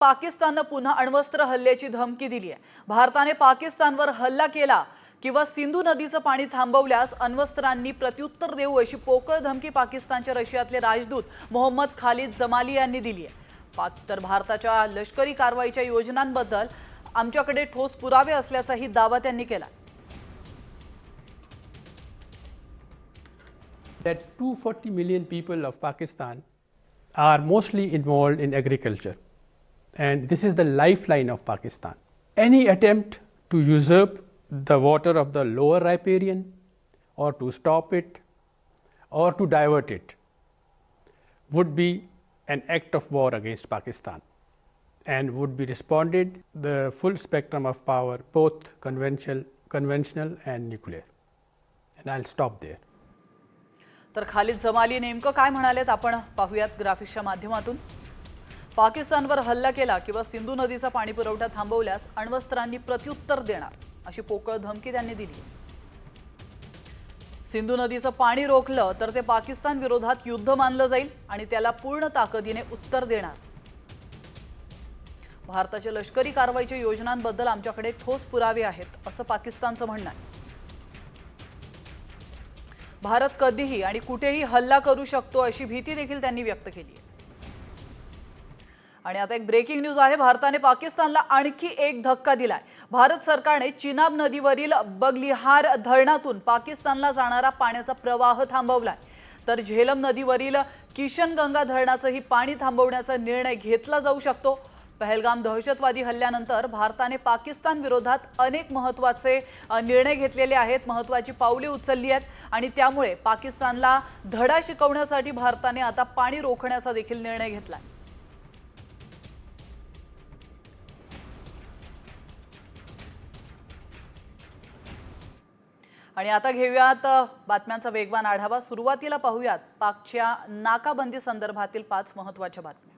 पाकिस्तानने पुन्हा अण्वस्त्र हल्ल्याची धमकी दिली आहे। भारताने पाकिस्तानवर हल्ला केला किंवा सिंधू नदीचं पाणी थांबवल्यास अण्वस्त्रांनी प्रत्युत्तर देऊ अशी पोकळ धमकी पाकिस्तानचे रशियातले राजदूत मोहम्मद खालिद जमाली यांनी दिली आहे। तर भारताच्या लष्करी कारवाईच्या योजनांबद्दल आमच्याकडे ठोस पुरावे असल्याचाही दावा त्यांनी केला। That 240 million people of Pakistan are mostly involved in agriculture, and this is the lifeline of Pakistan. Any attempt to usurp the water of the lower riparian or to stop it or to divert it would be an act of war against Pakistan and would be responded the full spectrum of power, both conventional and nuclear. And I'll stop there. तर खालिद जमाली नेमकं काय म्हणालेत आपण पाहूयात ग्राफिक्सच्या माध्यमातून। पाकिस्तानवर हल्ला केला किंवा सिंधू नदीचा पाणी पुरवठा थांबवल्यास अण्वस्त्रांनी प्रत्युत्तर देणार अशी पोकळ धमकी त्यांनी दिली। सिंधू नदीचं पाणी रोखलं तर ते पाकिस्तान विरोधात युद्ध मानलं जाईल आणि त्याला पूर्ण ताकदीने उत्तर देणार। भारताच्या लष्करी कारवाईच्या योजनांबद्दल आमच्याकडे ठोस पुरावे आहेत असं पाकिस्तानचं म्हणणं आहे। भारत कधीही आणि कुठेही हल्ला करू शकतो अशी भीती देखील त्यांनी व्यक्त केली आहे। आणि आता एक ब्रेकिंग न्यूज आहे। भारताने पाकिस्तानला आणखी एक धक्का दिलाय। भारत सरकारने चिनाब नदीवरील बगलिहार धरणातून पाकिस्तानला जाणारा पाण्याचा प्रवाह थांबवलाय। तर झेलम नदीवरील किशनगंगा धरणाचंही पाणी थांबवण्याचा निर्णय घेतला जाऊ शकतो। पहलगाम दहशतवादी हल्ल्यानंतर भारताने पाकिस्तान विरोधात अनेक महत्त्वाचे निर्णय घेतलेले आहेत, महत्त्वाची पावले उचलली आहेत आणि त्यामुळे पाकिस्तानला धडा शिकवण्यासाठी भारताने आता पाणी रोखण्याचा देखील निर्णय घेतलाय। आणि आता घेऊयात बातम्यांचा वेगवान आढावा। सुरुवातीला पाहूयात पाकच्या नाकाबंदी संदर्भातील 5 महत्त्वाच्या बातम्या।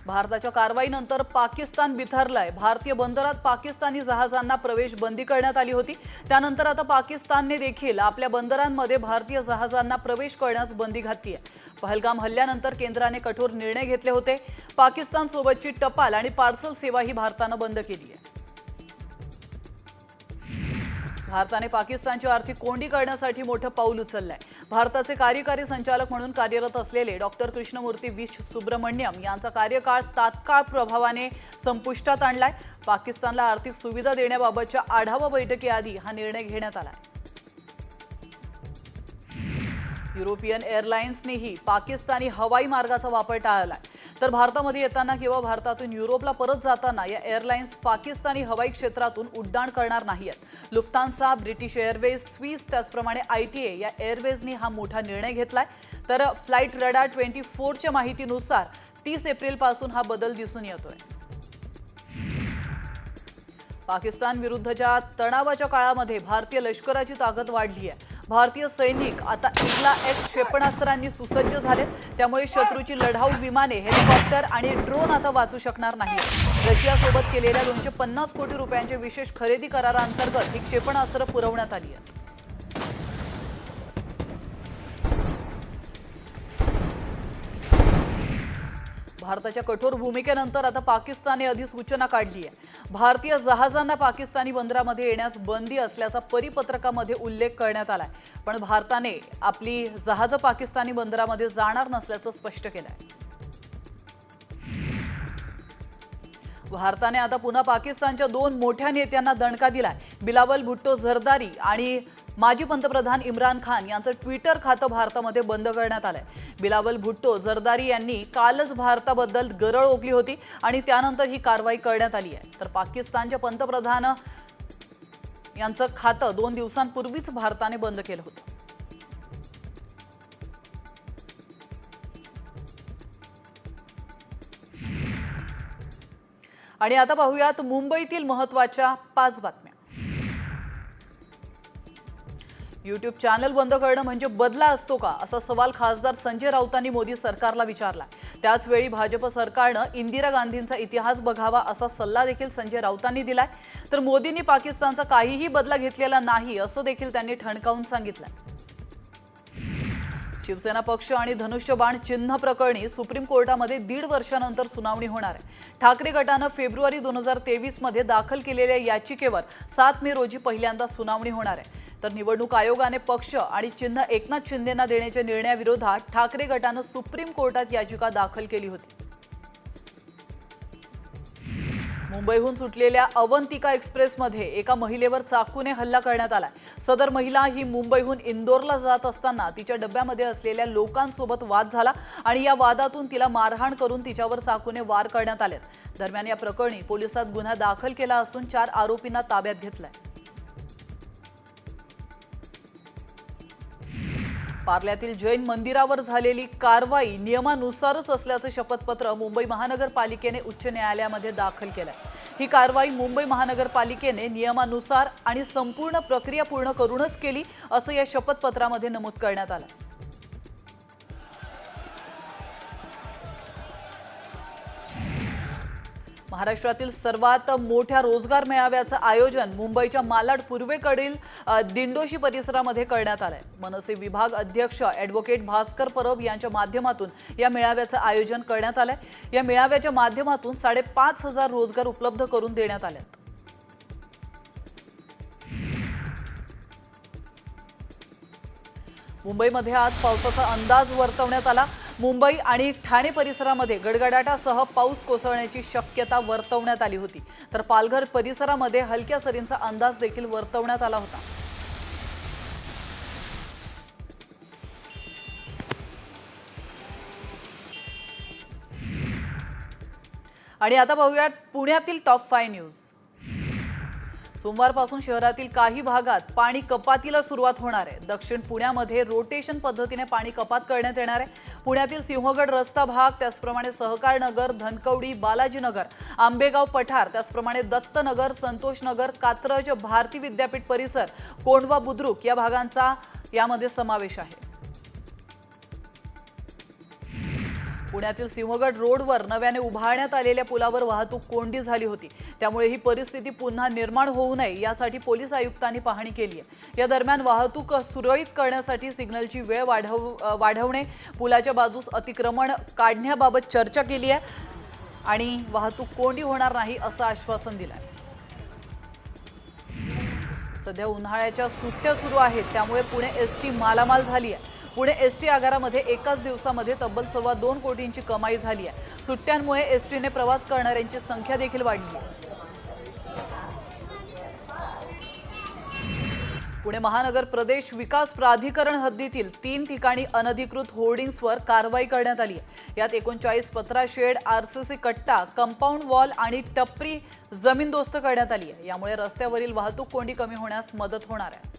भारताच्या कारवाईनंतर पाकिस्तान बिथरलाय। भारतीय बंदरात पाकिस्तानी जहाजांना प्रवेश बंदी करण्यात आली होती। त्यानंतर आता पाकिस्तानने देखील आपल्या बंदरांमध्ये भारतीय जहाजांना प्रवेश करण्यास बंदी घातली आहे। पहलगाम हल्ल्यानंतर केंद्राने कठोर निर्णय घेतले होते। पाकिस्तान सोबतची टपाल आणि पार्सल सेवा ही भारताने बंद केली आहे। भारताने पाकिस्तानची आर्थिक कोंडी करण्यासाठी मोठं पाऊल उचललंय। भारताचे कार्यकारी संचालक म्हणून कार्यरत असलेले डॉक्टर कृष्णमूर्ती वी सुब्रमण्यम यांचा कार्यकाळ तात्काळ प्रभावाने संपुष्टात आणलाय। पाकिस्तानला आर्थिक सुविधा देण्याबाबतच्या आढावा बैठकीआधी हा निर्णय घेण्यात आलाय। युरोपियन एअरलाइन्सनेही पाकिस्तानी हवाई मार्गाचा वापर टाळलाय। तर भारतामध्ये येताना किंवा भारतातून युरोपला परत जाताना या एअरलाइन्स पाकिस्तानी हवाई क्षेत्रातून उड्डाण करणार नाहीत। लुफ्तान्सा, ब्रिटिश एअरवेज, स्विस त्याचप्रमाणे ITA या एअरवेजनी हा मोठा निर्णय घेतलाय। तर फ्लाइट रडार 24 च्या माहितीनुसार 30 एप्रिल पासून हा बदल दिसून येतोय। पाकिस्तान विरुद्धच्या तणावाच्या काळामध्ये भारतीय लष्कराची ताकद वाढली आहे। भारतीय सैनिक आता IGLA-X क्षेपणास्त्रांनी सुसज्ज झालेत। त्यामुळे शत्रूची लढाऊ विमाने, हेलिकॉप्टर आणि ड्रोन आता वाचू शकणार नाहीत। रशियासोबत केलेल्या 250 कोटी रुपयांच्या विशेष खरेदी कराराअंतर्गत ही क्षेपणास्त्र पुरवण्यात आली आहेत। भारताच्या कठोर भूमिकेनंतर आता पाकिस्तानने अधिसूचना काढली आहे। भारतीय जहाजांना पाकिस्तानी बंदरामध्ये येण्यास बंदी असल्याचा परिपत्रकामध्ये उल्लेख करण्यात आलाय। पण भारताने आपली जहाजं पाकिस्तानी बंदरामध्ये जाणार नसल्याचं स्पष्ट केलंय। भारताने आता पुन्हा पाकिस्तानच्या 2 मोठ्या नेत्यांना दणका दिलाय। बिलावल भुट्टो झरदारी आणि माजी पंतप्रधान इम्रान खान यांचं ट्विटर खातं भारतामध्ये बंद करण्यात आलंय। बिलावल भुट्टो झरदारी यांनी कालच भारताबद्दल गरळ ओकली होती आणि त्यानंतर ही कारवाई करण्यात आली आहे। तर पाकिस्तानच्या पंतप्रधान यांचं खातं 2 दिवसांपूर्वीच भारताने बंद केलं होतं। आणि आता पाहूयात मुंबईतील महत्त्वाच्या 5 बातम्या। YouTube चॅनल बंद करणं म्हणजे बदला असतो का असा सवाल खासदार संजय राऊतांनी मोदी सरकारला विचारला। त्याच वेळी भाजप सरकारनं इंदिरा गांधींचा इतिहास बघावा असा सल्ला देखील संजय राऊतांनी दिलाय। तर मोदींनी पाकिस्तानचा काहीही बदला घेतलेला नाही असं देखील त्यांनी ठणकावून सांगितलं। शिवसेना पक्ष आणि धनुष्यबाण चिन्ह प्रकरणी सुप्रीम कोर्टामध्ये 1.5 वर्षानंतर सुनावणी होणार आहे। ठाकरे गटानं फेब्रुवारी 2023 मध्ये दाखल केलेल्या याचिकेवर 7 मे रोजी पहिल्यांदा सुनावणी होणार आहे। तर निवडणूक आयोगाने पक्ष आणि चिन्ह एकनाथ शिंदेंना देण्याच्या निर्णयाविरोधात ठाकरे गटानं सुप्रीम कोर्टात याचिका दाखल केली होती। मुंबईहून सुटलेल्या अवंतिका एक्सप्रेसमध्ये एका महिलेवर चाकूने हल्ला करण्यात आलाय। सदर महिला ही मुंबईहून इंदोरला जात असताना तिच्या डब्यामध्ये असलेल्या लोकांसोबत वाद झाला आणि या वादातून तिला मारहाण करून तिच्यावर चाकूने वार करण्यात आले। दरम्यान या प्रकरणी पोलिसात गुन्हा दाखल केला असून 4 आरोपींना ताब्यात घेतलंय। पार्ल्यातील जैन मंदिरावर झालेली कारवाई नियमानुसारच असल्याचं शपथपत्र मुंबई महानगरपालिकेने उच्च न्यायालयामध्ये दाखल केलंय। ही कारवाई मुंबई महानगरपालिकेने नियमानुसार आणि संपूर्ण प्रक्रिया पूर्ण करूनच केली असं या शपथपत्रामध्ये नमूद करण्यात आलं। महाराष्ट्रातील सर्वात मोठ्या रोजगार मेळाव्याचं आयोजन मुंबईच्या मालाड पूर्वेकडील दिंडोशी परिसरामध्ये करण्यात आलंय। मनसे विभाग अध्यक्ष ॲडव्होकेट भास्कर परब यांच्या माध्यमातून या मेळाव्याचं आयोजन करण्यात आलंय। या मेळाव्याच्या माध्यमातून 5,500 रोजगार उपलब्ध करून देण्यात आले। मुंबईमध्ये आज पावसाचा अंदाज वर्तवण्यात आला। मुंबई आणि ठाणे परिसरामध्ये गडगडाटासह पाऊस कोसळण्याची शक्यता वर्तवण्यात आली होती। तर पालघर परिसरामध्ये हलक्या सरींचा अंदाज देखील वर्तवण्यात आला होता। आणि आता पाहूया पुण्यातील टॉप 5 न्यूज। सोमवारपासून शहरातील काही भागात पाणी कपातीला सुरुवात होणार आहे। दक्षिण पुण्यामध्ये रोटेशन पद्धतीने पाणी कपात करण्यात येणार आहे। पुण्यातील सिंहगड रस्ता भाग, त्याचप्रमाणे सहकारनगर, धनकवडी, बालाजीनगर, आंबेगाव पठार, त्याचप्रमाणे दत्तनगर, संतोषनगर, कात्रज, भारती विद्यापीठ परिसर, कोंढवा बुद्रुक या भागांचा यामध्ये समावेश आहे। पुण्यातील सिंहगड रोडवर नव्याने उभारण्यात आलेल्या पुलावर वाहतूक कोंडी झाली होती। त्यामुळे ही परिस्थिती पुन्हा निर्माण होऊ नये यासाठी पोलीस आयुक्तांनी पाहणी केली आहे। या दरम्यान वाहतूक सुरळीत करण्यासाठी सिग्नलची वेळ वाढवणे, पुलाच्या बाजूस अतिक्रमण काढण्याबाबत चर्चा केली आहे आणि वाहतूक कोंडी होणार नाही असं आश्वासन दिलं आहे। सध्या उन्हाळ्याच्या सुट्ट्या सुरू आहेत, त्यामुळे पुणे एसटी मालामाल झाली आहे। पुणे एसटी आगारामध्ये एकाच दिवसामध्ये तब्बल 2.25 कोटींची कमाई झाली आहे। सुट्ट्यांमुळे एसटीने प्रवास करणाऱ्यांची संख्या देखील वाढली आहे। पुणे महानगर प्रदेश विकास प्राधिकरण हद्दीतील 3 ठिकाणी अनधिकृत होर्डिंग्सवर कारवाई करण्यात आली आहे। यात 39 पत्रा शेड, आरसीसी कट्टा, कंपाऊंड वॉल आणि टपरी जमीनदोस्त करण्यात आली आहे। यामुळे रस्त्यावरील वाहतूक कोंडी कमी होण्यास मदत होणार आहे।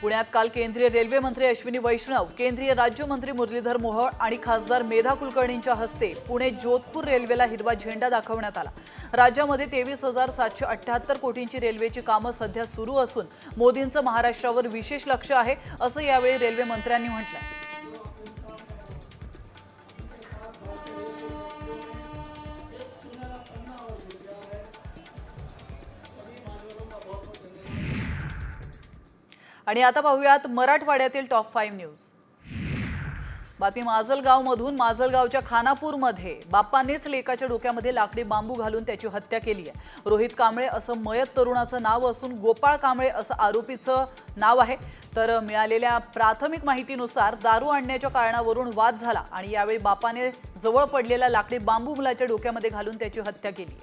पुण्यात काल केंद्रीय रेल्वे मंत्री अश्विनी वैष्णव, केंद्रीय राज्यमंत्री मुरलीधर मोहोळ आणि खासदार मेधा कुलकर्णींच्या हस्ते पुणे जोधपूर रेल्वेला हिरवा झेंडा दाखवण्यात आला। राज्यामध्ये 23,778 कोटींची रेल्वेची कामं सध्या सुरू असून मोदींचं महाराष्ट्रावर विशेष लक्ष आहे असं यावेळी रेल्वे मंत्र्यांनी म्हटलंय। आणि आता पाहूयात मराठवाड्यातील टॉप 5 न्यूज। बातमी माजलगावमधून। माजलगावच्या खानापूरमध्ये बाप्पानेच लेकाच्या डोक्यामध्ये लाकडी बांबू घालून त्याची हत्या केली आहे। रोहित कांबळे असं मयत तरुणाचं नाव असून गोपाळ कांबळे असं आरोपीचं नाव आहे। तर मिळालेल्या प्राथमिक माहितीनुसार दारू आणण्याच्या कारणावरून वाद झाला आणि यावेळी बाप्पाने जवळ पडलेला लाकडी बांबू मुलाच्या डोक्यामध्ये घालून त्याची हत्या केली।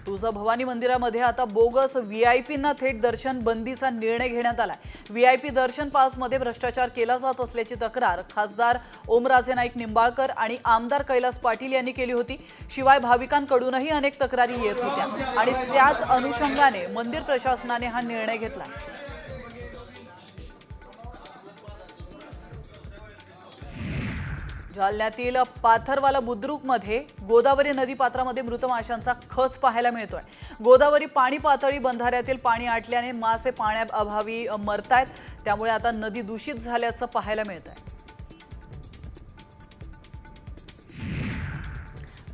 तुळजाभवानी मंदिरामध्ये आता बोगस व्हीआयपींना थेट दर्शन बंदीचा निर्णय घेण्यात आलाय। व्हीआयपी दर्शन पासमध्ये भ्रष्टाचार केला जात असल्याची तक्रार खासदार ओमराजे नाईक निंबाळकर आणि आमदार कैलास पाटील यांनी केली होती। शिवाय भाविकांकडूनही अनेक तक्रारी येत होत्या आणि त्याच अनुषंगाने मंदिर प्रशासनाने हा निर्णय घेतला। जालन्यातील पाथरवाला बुद्रुकमध्ये गोदावरी नदीपात्रामध्ये मृत माशांचा खच पाहायला मिळतोय। गोदावरी पाणी पातळी बंधाऱ्यातील पाणी आटल्याने मासे पाण्याअभावी मरतायत, त्यामुळे आता नदी दूषित झाल्याचं पाहायला मिळतंय।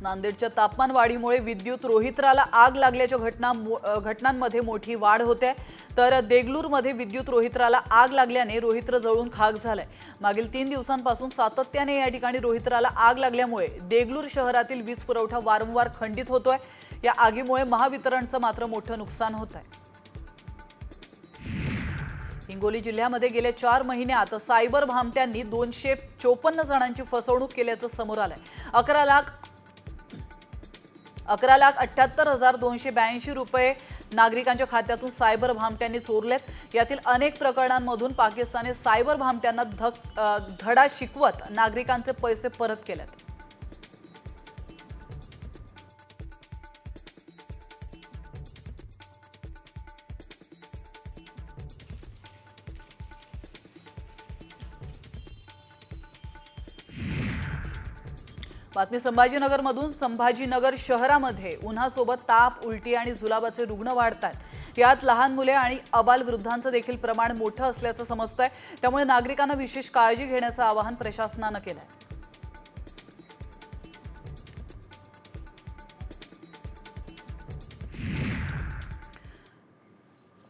नांदेडच्या तापमान वाढीमुळे विद्युत रोहित्राला आग लागल्याच्या घटनांमध्ये मोठी वाढ होते तर देगलूरमध्ये विद्युत रोहित्राला आग लागल्याने रोहित्र जळून खाक झालंय। मागील 3 दिवसांपासून सातत्याने या ठिकाणी रोहित्राला आग लागल्यामुळे देगलूर शहरातील वीज पुरवठा वारंवार खंडित होतोय। या आगीमुळे महावितरणचं मात्र मोठं नुकसान होत आहे। हिंगोली जिल्ह्यामध्ये गेल्या 4 महिन्यात सायबर भामट्यांनी 254 जणांची फसवणूक केल्याचं समोर आलंय। 11,78,282 रुपये नागरिकांच्या खात्यातून सायबर भामट्यांनी चोरलेत। यातील अनेक प्रकरणांमधून पाकिस्तानी सायबर भामट्यांना धडा शिकवत नागरिकांचे पैसे परत केलेत। बातमी संभाजीनगरमधून। संभाजीनगर शहरामध्ये उन्हासोबत ताप, उलटी आणि जुलाबाचे रुग्ण वाढतात। यात लहान मुले आणि अबालवृद्धांचं देखील प्रमाण मोठं असल्याचं समजतंय। त्यामुळे नागरिकांना विशेष काळजी घेण्याचं आवाहन प्रशासनानं केलंय।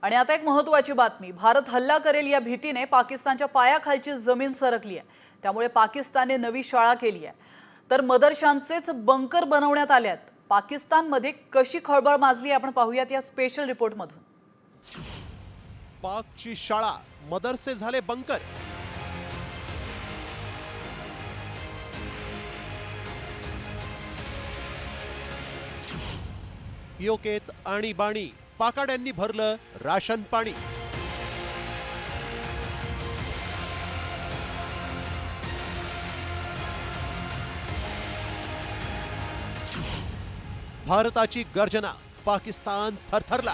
आणि आता एक महत्त्वाची बातमी। भारत हल्ला करेल या भीतीने पाकिस्तानच्या पायाखालची जमीन सरकली आहे। त्यामुळे पाकिस्तानने नवी शाळा केली आहे तर मदरशांचेच बंकर बनवण्यात आल्यात। पाकिस्तानमध्ये कशी खळबळ माजली आपण पाहूयात या स्पेशल रिपोर्टमधून। पाकची शाळा, मदरसे झाले बंकर। योकेत आणीबाणी, पाकाड्यांनी भरलं राशन पाणी। भारताची गर्जना, पाकिस्तान थरथरला।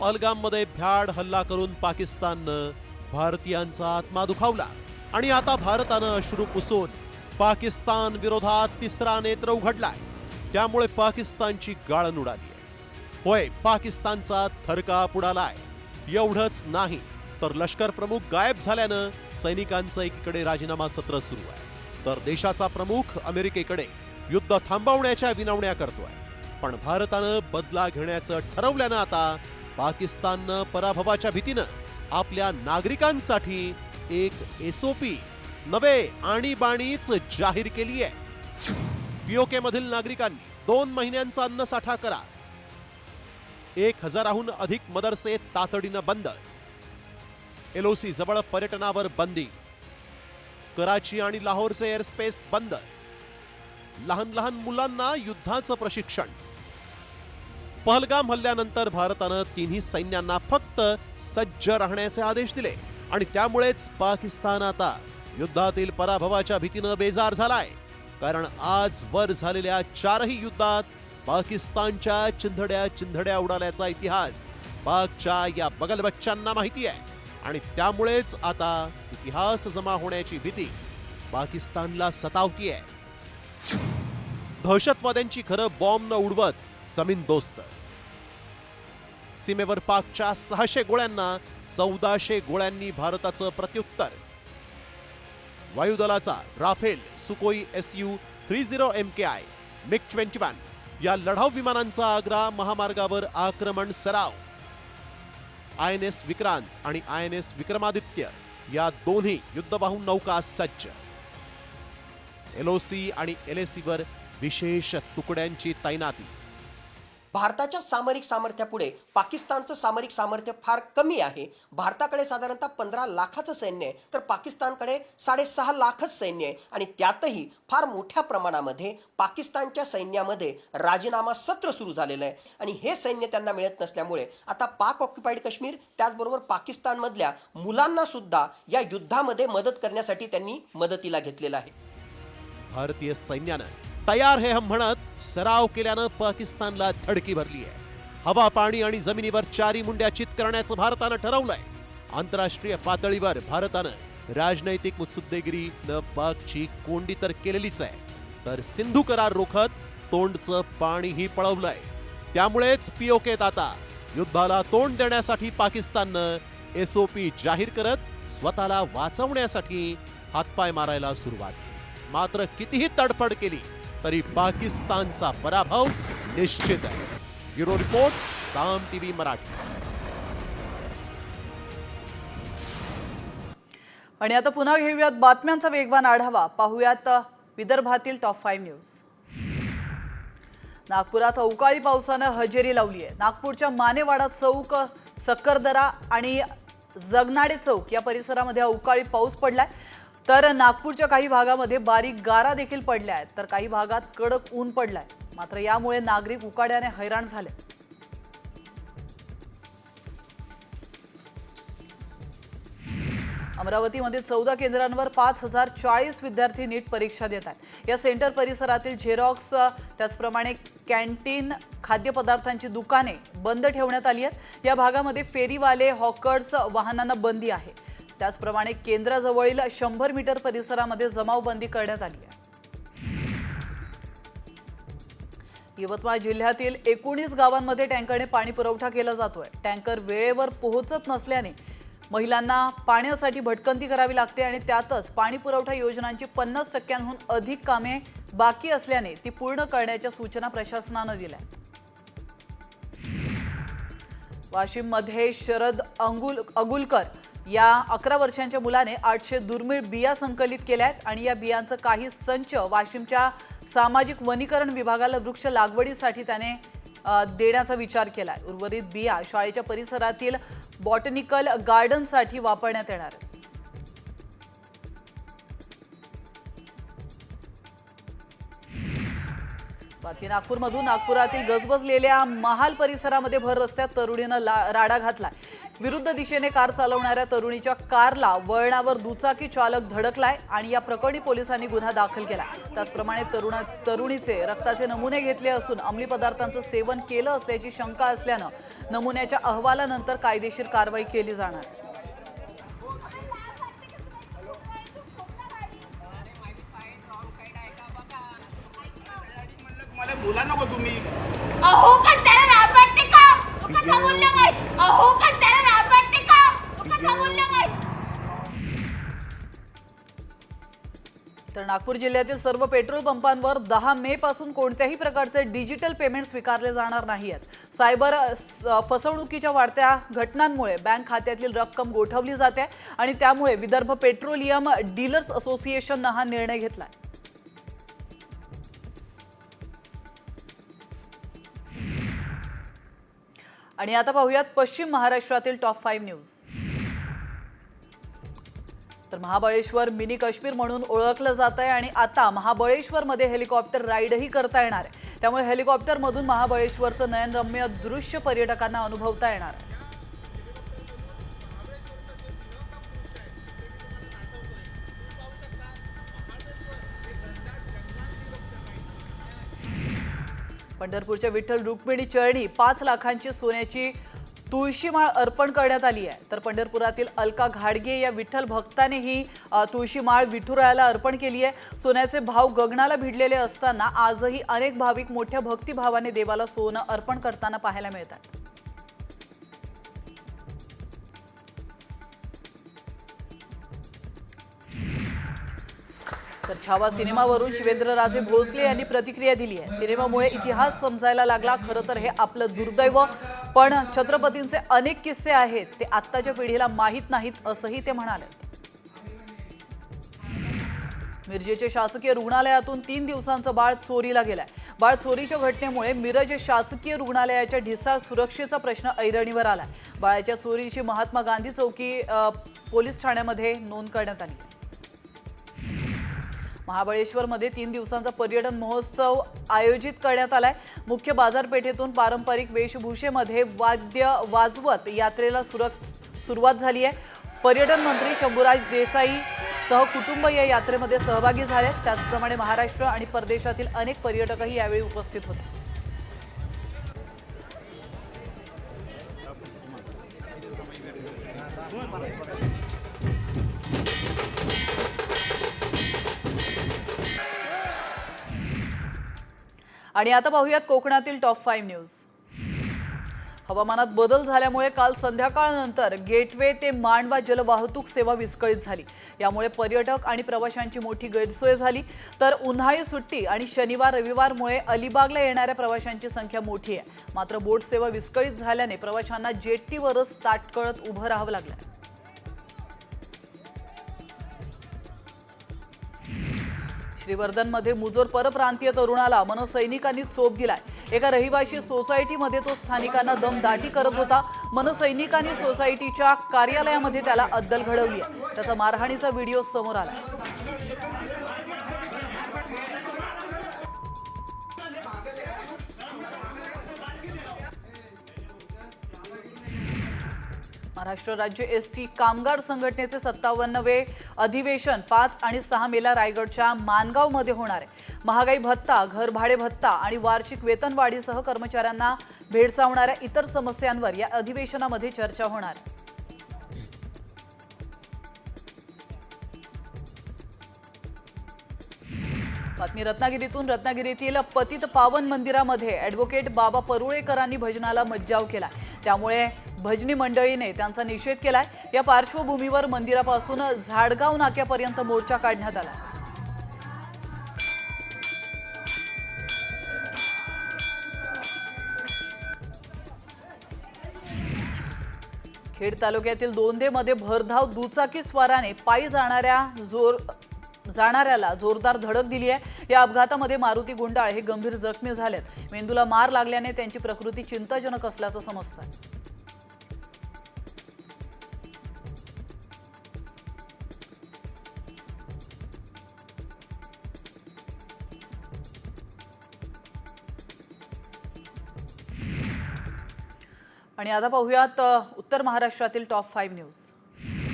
पहलगाममध्ये भ्याड हल्ला करून पाकिस्ताननं भारतीयांचा आत्मा दुखावला आणि आता भारतानं अश्रू पुसून पाकिस्तान विरोधात तिसरा नेत्र उघडलाय। त्यामुळे पाकिस्तानची गाळण उडाली आहे। होय, पाकिस्तानचा थरकाप उडालाय। एवढंच नाही तर लष्कर प्रमुख गायब झाल्यानं सैनिकांचं एकीकडे राजीनामा सत्र सुरू आहे तर देशाचा प्रमुख अमेरिकेकडे युद्ध थांबवण्याच्या विनवण्या करतोय। पण भारतानं बदला घेण्याचं ठरवल्यानं आता पाकिस्ताननं पराभवाच्या भीतीनं आपल्या नागरिकांसाठी एक एसओपी नवे आणीबाणीच जाहीर केली आहे। पीओके मधील नागरिकांनी 2 महिन्यांचा अन्नसाठा करा। 1000हून अधिक मदरसे तातडीनं बंद। LOC जवळ पर्यटनावर बंदी। कराची आणि लाहोरचे एअरस्पेस बंद। लहान मुलांना युद्धाचं प्रशिक्षण। पहलगाम हल्ल्यानंतर भारतानं तिन्ही सैन्यांना फक्त सज्ज राहण्याचे आदेश दिले आणि त्यामुळेच पाकिस्तान आता युद्धातील पराभवाच्या भीतीनं बेजार झालाय। कारण आजवर झालेल्या 4ही युद्धात पाकिस्तानच्या चिंधड्या उडाल्याचा इतिहास पाकच्या या बगलबच्च्यांना माहिती आहे आणि त्यामुळेच आता इतिहास जमा होण्याची भीती पाकिस्तानला सतावतीये। दहशतवाद्यांची घरं बॉम्ब न उडवत जमीन दोस्त। सीमेवर पाकच्या 600 गोळ्यांना 1400 गोळ्यांनी भारताचं प्रत्युत्तर। वायुदलाचा राफेल, सुकोई Su-30 MKI, MiG-21 या लढाऊ विमानांचा आग्रा महामार्गावर आक्रमण सराव। INS विक्रांत आणि INS विक्रमादित्य या दोन्ही युद्धवाहू नौका सज्ज। LOC आणि LAC वर विशेष तुकड्यांची तैनाती। भारताच्या सामरिक सामर्थ्यापुढे पाकिस्तानचं सामरिक सामर्थ्य फार कमी आहे। भारताकडे साधारणतः 15 लाखाचं सैन्य आहे तर पाकिस्तानकडे 6.5 लाखच सैन्य आहे आणि त्यातही फार मोठ्या प्रमाणामध्ये पाकिस्तानच्या सैन्यामध्ये राजीनामा सत्र सुरू झालेलं आहे आणि हे सैन्य त्यांना मिळत नसल्यामुळे आता पाक ऑक्युपाईड काश्मीर त्याचबरोबर पाकिस्तानमधल्या मुलांना सुद्धा या युद्धामध्ये मदत करण्यासाठी त्यांनी मदतीला घेतलेलं आहे। भारतीय सैन्यानं तयार है हम म्हणत सराव केल्यानं पाकिस्तानला धडकी भरली आहे। हवा, पाणी आणि जमिनीवर 4 मुंड्या चित करण्याचं भारतानं ठरवलंय। आंतरराष्ट्रीय पातळीवर भारतानं राजनैतिक मुत्सुद्देगिरीनं पाकची कोंडी तर केलेलीच आहे तर सिंधू करार रोखत तोंडचं पाणीही पळवलंय। त्यामुळेच पीओकेत आता युद्धाला तोंड देण्यासाठी पाकिस्ताननं एसओपी जाहीर करत स्वतःला वाचवण्यासाठी हातपाय मारायला सुरुवात केली. मात्र कितीही तडफड केली तरी पाकिस्तानचा पराभव निश्चित आहे. ब्युरो रिपोर्ट, साम टीव्ही मराठी. आणि आता पुन्हा घेऊयात बातम्यांचा वेगवान आढावा. पाहुयात विदर्भातील टॉप 5 न्यूज. नागपुरात अवकाळी पावसानं हजेरी लावली आहे. नागपूरच्या मानेवाडा चौक, सक्करदरा आणि जगनाडे चौक या परिसरामध्ये अवकाळी पाऊस पडलाय. तर नागपूरच्या काही भागामध्ये बारीक गारा देखील पडल्या आहेत, तर काही भागात कडक ऊन पडलाय. मात्र यामुळे नागरिक उकाड्याने हैराण झाले. अमरावतीमध्ये 14 केंद्रांवर 5040 विद्यार्थी नीट परीक्षा देत आहेत. या सेंटर परिसरातील झेरॉक्स, त्याचप्रमाणे कॅन्टीन, खाद्यपदार्थांची दुकाने बंद ठेवण्यात आली आहेत. या भागामध्ये फेरीवाले, हॉकर्स वाहनांना बंदी आहे. त्याचप्रमाणे केंद्राजवळील 100 मीटर परिसरामध्ये जमावबंदी करण्यात आली आहे. यवतमाळ जिल्ह्यातील 19 गावांमध्ये टँकरने पाणी पुरवठा केला जातोय. टँकर वेळेवर पोहोचत नसल्याने महिलांना पाण्यासाठी भटकंती करावी लागते आणि त्यातच पाणी पुरवठा योजनांची 50% अधिक कामे बाकी असल्याने ती पूर्ण करण्याच्या सूचना प्रशासनानं दिल्या. वाशिममध्ये शरद अगुलकर या 11 वर्षांच्या मुलाने 800 दुर्मिळ बिया संकलित केल्या आहेत आणि या बियांचं काही संच वाशिमच्या सामाजिक वनीकरण विभागाला वृक्ष लागवडीसाठी त्याने देण्याचा विचार केलाय. उर्वरित बिया शाळेच्या परिसरातील बॉटनिकल गार्डनसाठी वापरण्यात येणार आहेत. बाकी नागपूरमधून नागपुरातील गजबजलेल्या महाल परिसरामध्ये भर रस्त्यात तरुणीनं राडा घातलाय. विरुद्ध दिशेने कार चालवणाऱ्या तरुणीच्या कारला वळणावर दुचाकी चालक धडकलाय आणि या प्रकरणी पोलिसांनी गुन्हा दाखल केला. त्याचप्रमाणे तरुणीचे रक्ताचे नमुने घेतले असून अंमली पदार्थांचं सेवन केलं असल्याची शंका असल्यानं नमुन्याच्या अहवालानंतर कायदेशीर कारवाई केली जाणार. बोला नको तुम्ही. अहो पण त्याला लाज वाटते का? तू कसा बोलला काय? अहो पण त्याला लाज वाटते का? तू कसा बोलला काय? तर नागपूर जिल्ह्यातील सर्व पेट्रोल पंपांवर 10 मे पासून कोणत्याही प्रकारचे डिजिटल पेमेंट स्वीकारले जाणार नाही आहेत. सायबर फसवणुकीच्या वाढत्या घटनांमुळे बँक खात्यातील रक्कम गोठवली जाते आणि त्यामुळे विदर्भ पेट्रोलियम डीलर्स असोसिएशननं हा निर्णय घेतलाय. आणि आता पाहूयात पश्चिम महाराष्ट्रातील टॉप 5 न्यूज. तर महाबळेश्वर मिनी काश्मीर म्हणून ओळखलं जात आहे आणि आता महाबळेश्वरमध्ये हेलिकॉप्टर राईडही करता येणार आहे. त्यामुळे हेलिकॉप्टरमधून महाबळेश्वरचं नयनरम्य दृश्य पर्यटकांना अनुभवता येणार आहे. पंढरपूरच्या विठ्ठल रुक्मिणी चरणी 5 लाखांची सोन्याची तुळशीमाळ अर्पण करण्यात आली आहे. तर पंढरपुरातील अलका घाडगे या विठ्ठल भक्ताने ही तुळशीमाळ विठुरायाला अर्पण केली आहे. सोन्याचे भाव गगनाला भिडलेले असताना आजही अनेक भाविक मोठ्या भक्तिभावाने देवाला सोनं अर्पण करताना पाहायला मिळतात. तर छावा सिनेमावरून शिवेंद्रराजे भोसले यांनी प्रतिक्रिया दिली आहे. सिनेमामुळे इतिहास समजायला लागला. खरं तर हे आपलं दुर्दैव, पण छत्रपतींचे अनेक किस्से आहेत ते आत्ताच्या पिढीला माहीत नाहीत असंही ते म्हणाले. मिरजेच्या शासकीय रुग्णालयातून 3 दिवसांचं बाळ चोरीला गेलंय. बाळ चोरीच्या घटनेमुळे मिरज शासकीय रुग्णालयाच्या ढिसाळ सुरक्षेचा प्रश्न ऐरणीवर आलाय. बाळाच्या चोरीची महात्मा गांधी चौकी पोलीस ठाण्यामध्ये नोंद करण्यात आली. महाबळेश्वरमध्ये 3 दिवसांचा पर्यटन महोत्सव आयोजित करण्यात आलाय. मुख्य बाजारपेठेतून पारंपरिक वेशभूषेमध्ये वाद्य वाजवत यात्रेला सुरुवात झाली आहे. पर्यटन मंत्री शंभूराज देसाई सहकुटुंब या यात्रेमध्ये सहभागी झाले. त्याचप्रमाणे महाराष्ट्र आणि परदेशातील अनेक पर्यटकही यावेळी उपस्थित होते. आणि आता पाहूयात कोकणातील टॉप 5 न्यूज. हवामानात बदल झाल्यामुळे काल संध्याकाळनंतर गेटवे ते मांडवा जलवाहतूक सेवा विस्कळीत झाली। यामुळे पर्यटक आणि प्रवाशांची मोठी गैरसोय झाली। तर उन्हाळी सुट्टी आणि शनिवार रविवारमुळे अलिबागला येणाऱ्या प्रवाशांची संख्या मोठी आहे। मात्र बोट सेवा विस्कळीत झाल्याने प्रवाशांना जेट्टीवरच ताटकळत उभं राहावं लागलं। श्रीवर्धनमध्ये मुजोर परप्रांतीय तरुणाला मनसैनिकांनी चोप दिलाय। एका रहिवासी सोसायटीमध्ये तो स्थानिकांना दमदाटी करत होता। मनसैनिकांनी सोसायटीच्या कार्यालयामध्ये त्याला अद्दल घडवली आहे। त्याचा मारहाणीचा व्हिडिओ समोर आला। महाराष्ट्र राज्य एसटी कामगार संघटनेचे 57वे अधिवेशन 5 आणि 6 मेला रायगडच्या मानगावमध्ये होणार आहे। महागाई भत्ता, घर भाडे भत्ता आणि वार्षिक वेतनवाढीसह कर्मचाऱ्यांना भेडसावणाऱ्या इतर समस्यांवर या अधिवेशनामध्ये चर्चा होणार आहे। बातमी रत्नागिरीतून। रत्नागिरीतील पतित पावन मंदिरामध्ये ॲडव्होकेट बाबा परुळेकरांनी भजनाला मज्जाव केला। त्यामुळे भजनी मंडळीने त्यांचा निषेध केलाय। या पार्श्वभूमीवर मंदिरापासून झाडगाव नाक्यापर्यंत मोर्चा काढण्यात आला। खेड तालुक्यातील दोंदेमध्ये भरधाव दुचाकी स्वाराने पायी जाणाऱ्याला जोरदार धडक दिली आहे। या अपघातामध्ये मारुती गुंडाळ हे गंभीर जखमी झालेत। मेंदूला मार लागल्याने त्यांची प्रकृती चिंताजनक असल्याचं समजतं। आणि आता पाहूयात उत्तर महाराष्ट्रातील टॉप 5 न्यूज।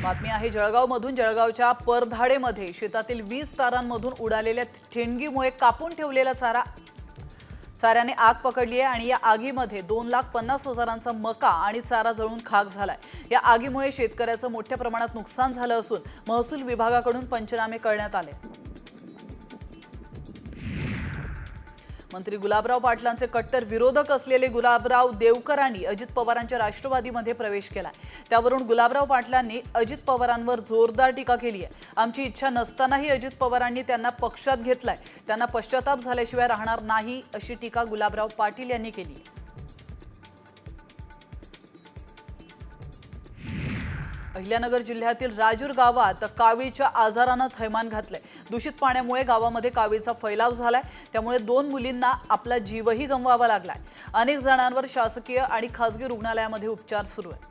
बातमी आहे जळगावमधून। जळगावच्या परधाडेमध्ये शेतातील 20 तारांमधून उडालेल्या ठेणगीमुळे कापून ठेवलेला चाऱ्याने आग पकडली आहे आणि या आगीमध्ये 2,50,000चा मका आणि चारा जळून खाक झालाय। या आगीमुळे शेतकऱ्याचं मोठ्या प्रमाणात नुकसान झालं असून महसूल विभागाकडून पंचनामे करण्यात आले। मंत्री गुलाबराव पाटलांचे कट्टर विरोधक असलेले गुलाबराव देवकरांनी अजित पवारांच्या राष्ट्रवादीमध्ये प्रवेश केलाय। त्यावरून गुलाबराव पाटलांनी अजित पवारांवर जोरदार टीका केली आहे। आमची इच्छा नसतानाही अजित पवारांनी त्यांना पक्षात घेतलाय। त्यांना पश्चाताप झाल्याशिवाय राहणार नाही अशी टीका गुलाबराव पाटील यांनी केली आहे। अहिल्यानगर जिल्ह्यातील राजूर गावात कावीळच्या आजारानं थैमान घातलंय। दूषित पाण्यामुळे गावामध्ये कावीळचा फैलाव झालाय। त्यामुळे 2 मुलींना आपला जीवही गमवावा लागलाय। अनेक जणांवर शासकीय आणि खासगी रुग्णालयामध्ये उपचार सुरू आहेत।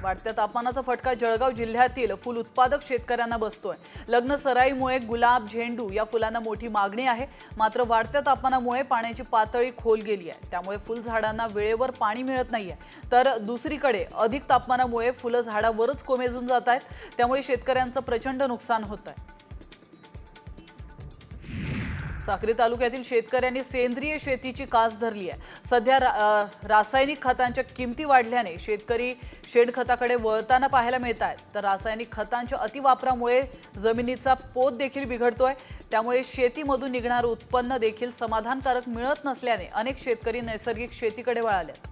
वाढत्या तापमानाचा फटका जळगाव जिल्ह्यातील फुल उत्पादक शेतकऱ्यांना बसतोय। लग्न सराईमुळे गुलाब, झेंडू या फुलांना मोठी मागणी आहे। मात्र वाढत्या तापमानामुळे पाण्याची पातळी खोल गेली आहे। त्यामुळे फुलझाडांना वेळेवर पाणी मिळत नाहीये। तर दुसरीकडे अधिक तापमानामुळे फुलं झाडावरच कोमेजून जात आहेत। त्यामुळे शेतकऱ्यांचं प्रचंड नुकसान होत आहे। साक्री तालुक्यातील शेतकऱ्यांनी सेंद्रिय शेतीची कास धरली आहे। सध्या रासायनिक खतांच्या किमती वाढल्याने शेतकरी शेणखताकडे वळताना पाहायला मिळत आहेत। तर रासायनिक खतांच्या अतिवापरामुळे जमिनीचा पोत देखील बिघडतोय। त्यामुळे शेतीमधून निघणारं उत्पन्न देखील समाधानकारक मिळत नसल्याने अनेक शेतकरी नैसर्गिक शेतीकडे वळालेत।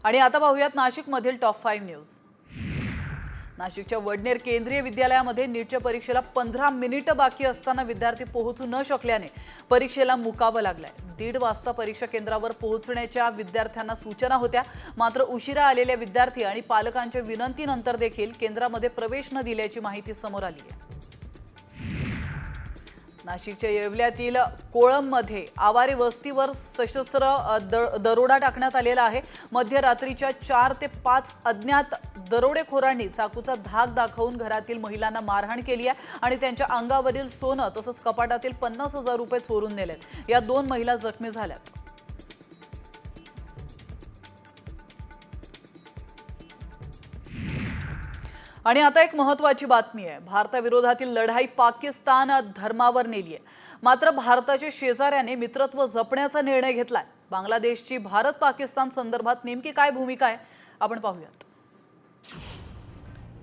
आणि आता पाहूयात नाशिकमधील टॉप 5 न्यूज। नाशिकच्या वडनेर केंद्रीय विद्यालयामध्ये नीटच्या परीक्षेला 15 मिनिटं बाकी असताना विद्यार्थी पोहोचू न शकल्याने परीक्षेला मुकावं लागलंय। 1:30 वाजता परीक्षा केंद्रावर पोहोचण्याच्या विद्यार्थ्यांना सूचना होत्या। मात्र उशिरा आलेल्या विद्यार्थी आणि पालकांच्या विनंतीनंतर देखील केंद्रामध्ये प्रवेश न दिल्याची माहिती समोर आली आहे। नाशिकच्या येवल्यातील कोळंबमध्ये आवारे वस्तीवर सशस्त्र दरोडा टाकण्यात आलेला आहे। मध्यरात्रीच्या 4 ते 5 अज्ञात दरोडेखोरांनी चाकूचा धाक दाखवून घरातील महिलांना मारहाण केली आहे आणि त्यांच्या अंगावरील सोनं तसंच कपाटातील 50,000 रुपये चोरून नेलेत। या 2 महिला जखमी झाल्यात। आणि आता एक महत्त्वाची बातमी आहे। भारताविरोधातील लढाई पाकिस्तान धर्मावर नेली आहे। मात्र भारताच्या शेजाऱ्याने मित्रत्व जपण्याचा निर्णय घेतलाय। बांगलादेशची भारत पाकिस्तान संदर्भात नेमकी काय भूमिका आहे आपण पाहूयात।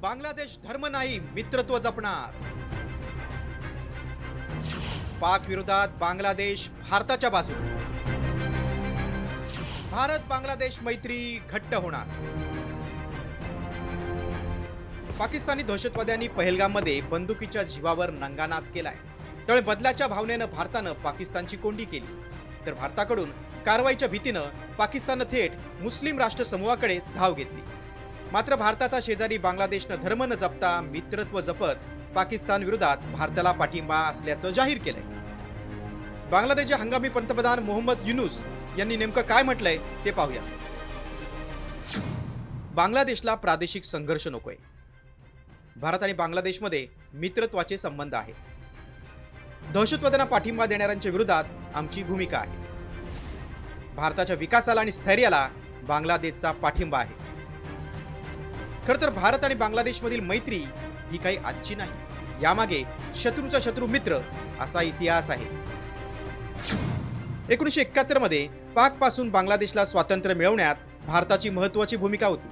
बांगलादेश धर्म नाही मित्रत्व जपणार। पाक विरोधात बांगलादेश भारताच्या बाजूने. भारत बांगलादेश मैत्री घट्ट होणार. पाकिस्तानी दहशतवाद्यांनी पहलगाममध्ये बंदुकीच्या जीवावर नंगानाच केलाय. त्यामुळे बदलाच्या भावनेनं भारतानं पाकिस्तानची कोंडी केली. तर भारताकडून कारवाईच्या भीतीनं पाकिस्ताननं थेट मुस्लिम राष्ट्र समूहाकडे धाव घेतली. मात्र भारताचा शेजारी बांगलादेशनं धर्म न जपता मित्रत्व जपत पाकिस्तान विरोधात भारताला पाठिंबा असल्याचं जाहीर केलंय. बांगलादेशचे हंगामी पंतप्रधान मोहम्मद युनूस यांनी नेमकं काय म्हटलंय ते पाहूया. बांगलादेशला प्रादेशिक संघर्ष नकोय. भारत आणि बांगलादेशमध्ये मित्रत्वाचे संबंध आहेत. दहशतवाद्यांना पाठिंबा देणाऱ्यांच्या विरोधात आमची भूमिका आहे. भारताच्या विकासाला आणि स्थैर्याला बांगलादेशचा पाठिंबा आहे. खरं तर भारत आणि बांगलादेशमधील मैत्री ही काही आजची नाही. यामागे शत्रूचा शत्रू मित्र असा इतिहास आहे. 1971 मध्ये पाक पासून बांगलादेशला स्वातंत्र्य मिळवण्यात भारताची महत्त्वाची भूमिका होती.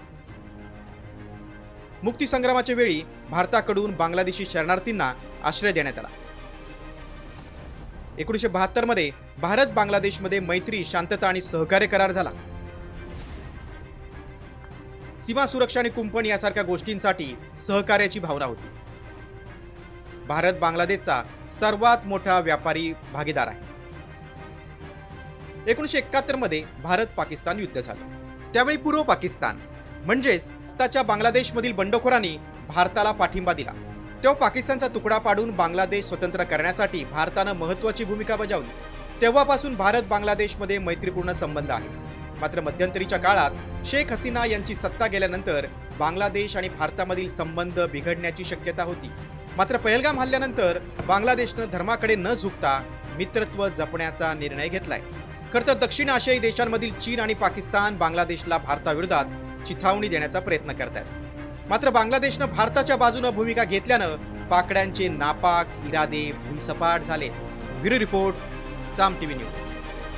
मुक्ती संग्रामाच्या वेळी भारताकडून बांगलादेशी शरणार्थींना आश्रय देण्यात आला. 1972 मध्ये भारत बांगलादेशमध्ये मैत्री, शांतता आणि सहकार्य करार झाला. सीमा सुरक्षा आणि कुंपण यासारख्या गोष्टींसाठी सहकार्याची भावना होती. भारत बांगलादेशचा सर्वात मोठा व्यापारी भागीदार आहे. 1971 मध्ये भारत पाकिस्तान युद्ध झालं. त्यावेळी पूर्व पाकिस्तान म्हणजेच आताच्या बांगलादेशमधील बंडखोरांनी भारताला पाठिंबा दिला. तेव्हा पाकिस्तानचा तुकडा पाडून बांगलादेश स्वतंत्र करण्यासाठी भारतानं महत्त्वाची भूमिका बजावली. तेव्हापासून भारत बांगलादेशमध्ये मैत्रीपूर्ण संबंध आहे. मात्र मध्यंतरीच्या काळात शेख हसीना यांची सत्ता गेल्यानंतर बांगलादेश आणि भारतामधील संबंध बिघडण्याची शक्यता होती. मात्र पहलगाम हल्ल्यानंतर बांगलादेशनं धर्माकडे न झुकता मित्रत्व जपण्याचा निर्णय घेतलाय. खरं तर दक्षिण आशियाई देशांमधील चीन आणि पाकिस्तान बांगलादेशला भारताविरोधात चिथावणी देण्याचा प्रयत्न करतात. मात्र बांगलादेशनं भारताच्या बाजूने भूमिका घेतल्यानं पाकड्यांचे नापाक इरादे भुईसपाट झाले. ब्युरो रिपोर्ट, साम टीव्ही न्यूज.